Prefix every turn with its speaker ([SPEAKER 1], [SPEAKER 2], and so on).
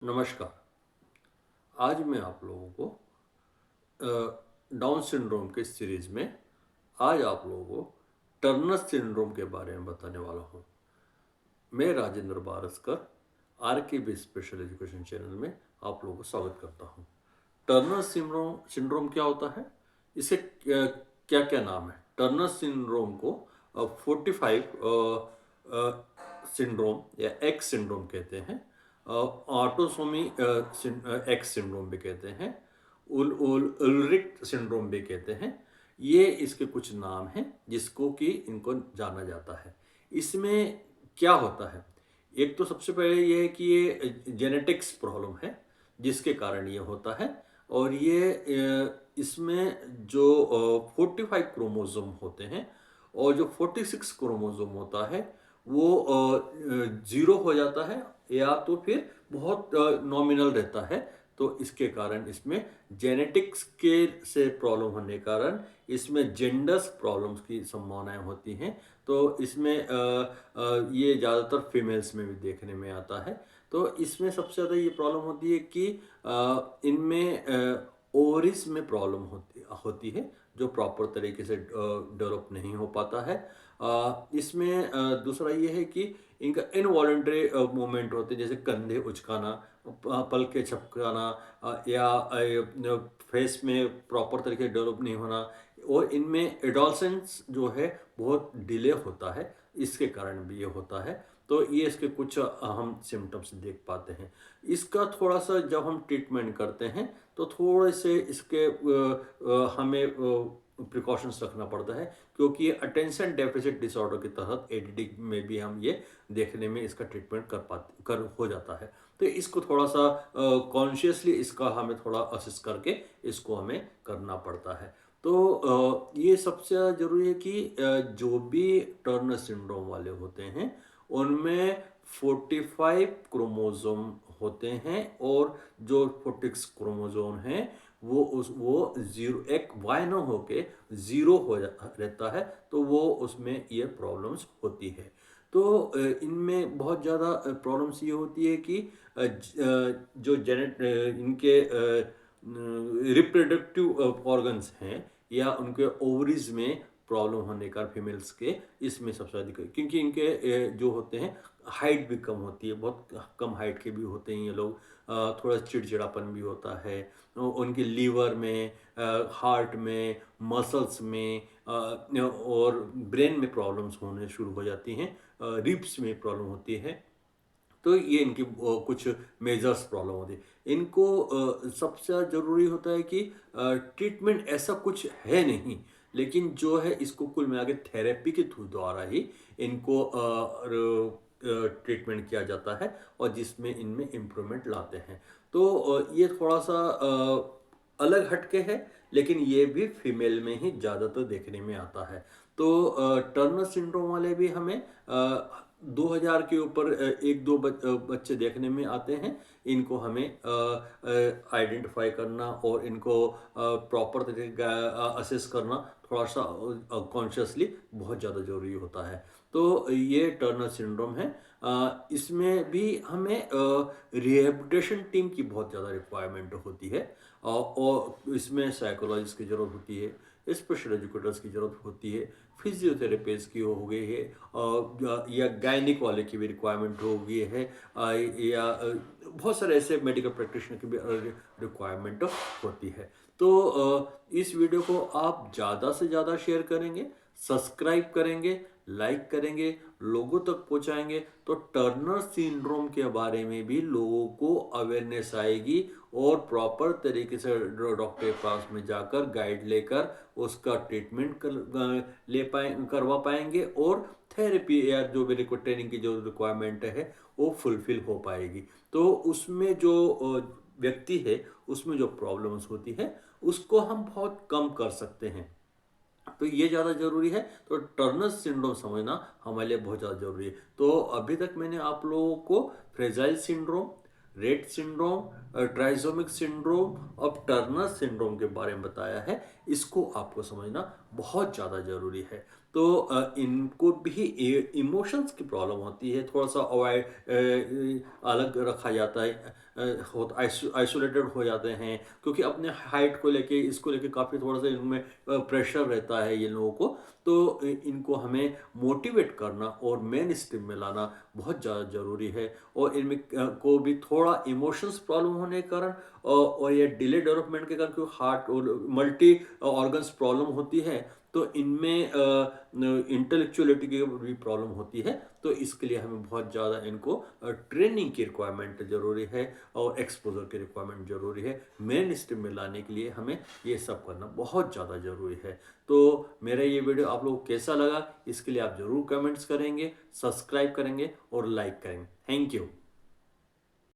[SPEAKER 1] नमस्कार। आज मैं आप लोगों को डाउन सिंड्रोम के सीरीज में आज आप लोगों को टर्नर सिंड्रोम के बारे में बताने वाला हूँ। मैं राजेंद्र बारसकर आर के बी स्पेशल एजुकेशन चैनल में आप लोगों को स्वागत करता हूँ। टर्नर सिंड्रोम सिंड्रोम क्या होता है? इसे क्या क्या नाम है? टर्नर सिंड्रोम को 45 सिंड्रोम या एक्स सिंड्रोम कहते हैं। ऑटोसोमी एक्स सिंड्रोम भी कहते हैं। उलरिक सिंड्रोम भी कहते हैं। ये इसके कुछ नाम हैं जिसको कि इनको जाना जाता है। इसमें क्या होता है? एक तो सबसे पहले ये है कि ये जेनेटिक्स प्रॉब्लम है जिसके कारण ये होता है। और ये इसमें जो 45 क्रोमोसोम होते हैं और जो 46 क्रोमोसोम होता है वो जीरो हो जाता है या तो फिर बहुत नॉमिनल रहता है। तो इसके कारण इसमें जेनेटिक्स के से प्रॉब्लम होने के कारण इसमें जेंडर्स प्रॉब्लम्स की संभावनाएं होती हैं। तो इसमें ये ज़्यादातर फीमेल्स में भी देखने में आता है। तो इसमें सबसे ज़्यादा ये प्रॉब्लम होती है कि इनमें ओवरीज में प्रॉब्लम होती है जो प्रॉपर तरीके से डेवलप नहीं हो पाता है। इसमें दूसरा ये है कि इनका इनवॉलेंट्री मूवमेंट होते हैं, जैसे कंधे उचकाना, पलके झपकाना, या फेस में प्रॉपर तरीके से डेवलप नहीं होना। और इनमें एडोलसेंस जो है बहुत डिले होता है, इसके कारण भी ये होता है। तो ये इसके कुछ अहम सिम्टम्स देख पाते हैं। इसका थोड़ा सा जब हम ट्रीटमेंट करते हैं तो थोड़े से इसके हमें प्रिकॉशंस रखना पड़ता है, क्योंकि ये अटेंशन डेफिसिट डिसऑर्डर के तहत एडीडी में भी हम ये देखने में इसका ट्रीटमेंट कर हो जाता है। तो इसको थोड़ा सा कॉन्शियसली इसका हमें थोड़ा असिस करके इसको हमें करना पड़ता है। तो ये सबसे ज़्यादा ज़रूरी है कि जो भी टर्नर सिंड्रोम वाले होते हैं उनमें 45 क्रोमोसोम होते हैं और जो 46 क्रोमोसोम हैं वो जीरो एक वाई न होके जीरो रहता है। तो वो उसमें ये प्रॉब्लम्स होती है। तो इनमें बहुत ज़्यादा प्रॉब्लम्स ये होती है कि जो इनके रिप्रोडक्टिव ऑर्गन्स हैं या उनके ओवरीज में प्रॉब्लम होने का फीमेल्स के, इसमें सबसे ज़्यादा दिक्कत, क्योंकि इनके जो होते हैं हाइट भी कम होती है, बहुत कम हाइट के भी होते हैं ये लोग। थोड़ा चिड़चिड़ापन भी होता है उनके लीवर में, हार्ट में, मसल्स में, और ब्रेन में प्रॉब्लम्स होने शुरू हो जाती हैं, रिब्स में प्रॉब्लम होती है। तो ये इनकी कुछ मेजर्स प्रॉब्लम होती है। इनको सबसे ज़्यादा ज़रूरी होता है कि ट्रीटमेंट ऐसा कुछ है नहीं, लेकिन जो है इसको कुल मिला के थेरेपी के थ्रू द्वारा ही इनको ट्रीटमेंट किया जाता है और जिसमें इनमें इम्प्रूवमेंट लाते हैं। तो ये थोड़ा सा अलग हटके है, लेकिन ये भी फीमेल में ही ज़्यादातर देखने में आता है। तो टर्नर सिंड्रोम वाले भी हमें 2000 के ऊपर एक दो बच्चे देखने में आते हैं। इनको हमें आइडेंटिफाई करना और इनको प्रॉपर तरीके असेस करना थोड़ा सा कॉन्शियसली बहुत ज़्यादा ज़रूरी होता है। तो ये टर्नर सिंड्रोम है। इसमें भी हमें रिहेबिलिटेशन टीम की बहुत ज़्यादा रिक्वायरमेंट होती है। और इसमें साइकोलॉजिस्ट की ज़रूरत होती है, स्पेशल एजुकेटर्स की ज़रूरत होती है, फिजियोथेरेपिस्ट की हो गई है, या गायनिक वाले की भी रिक्वायरमेंट हो गई है, या बहुत सारे ऐसे मेडिकल प्रैक्टिशनर की भी रिक्वायरमेंट होती है। तो इस वीडियो को आप ज़्यादा से ज़्यादा शेयर करेंगे, सब्सक्राइब करेंगे, लाइक करेंगे, लोगों तक पहुंचाएंगे, तो टर्नर सिंड्रोम के बारे में भी लोगों को अवेयरनेस आएगी और प्रॉपर तरीके से डॉक्टर के पास में जाकर गाइड लेकर उसका ट्रीटमेंट करवा पाएंगे और थेरेपी या जो भी ट्रेनिंग की जो रिक्वायरमेंट है वो फुलफिल हो पाएगी। तो उसमें जो व्यक्ति है उसमें जो प्रॉब्लम्स होती है उसको हम बहुत कम कर सकते हैं। तो ये ज़्यादा ज़रूरी है। तो टर्नर सिंड्रोम समझना हमारे लिए बहुत ज़्यादा ज़रूरी है। तो अभी तक मैंने आप लोगों को fragile syndrome, Rett syndrome, trisomic syndrome और टर्नर सिंड्रोम के बारे में बताया है। इसको आपको समझना बहुत ज़्यादा ज़रूरी है। तो इनको भी इमोशंस की प्रॉब्लम होती है, थोड़ा सा अवॉइड अलग रखा जाता है। आइसोलेटेड हो जाते हैं, क्योंकि अपने हाइट को लेके, इसको लेके काफ़ी थोड़ा सा इनमें प्रेशर रहता है ये लोगों को। तो इनको हमें मोटिवेट करना और मेन स्ट्रीम में लाना बहुत ज़्यादा ज़रूरी है। और इनमें को भी थोड़ा इमोशंस प्रॉब्लम होने के कारण और ये डिले डेवलपमेंट के कारण, क्योंकि हार्ट और मल्टी ऑर्गन्स प्रॉब्लम होती है, तो इनमें इंटेलेक्चुअलिटी की भी प्रॉब्लम होती है। तो इसके लिए हमें बहुत ज़्यादा इनको ट्रेनिंग की रिक्वायरमेंट ज़रूरी है और एक्सपोजर की रिक्वायरमेंट ज़रूरी है। मेन स्ट्रीम में लाने के लिए हमें ये सब करना बहुत ज़्यादा ज़रूरी है। तो मेरा ये वीडियो आप लोगों को कैसा लगा, इसके लिए आप ज़रूर कमेंट्स करेंगे, सब्सक्राइब करेंगे और लाइक करेंगे। Thank you.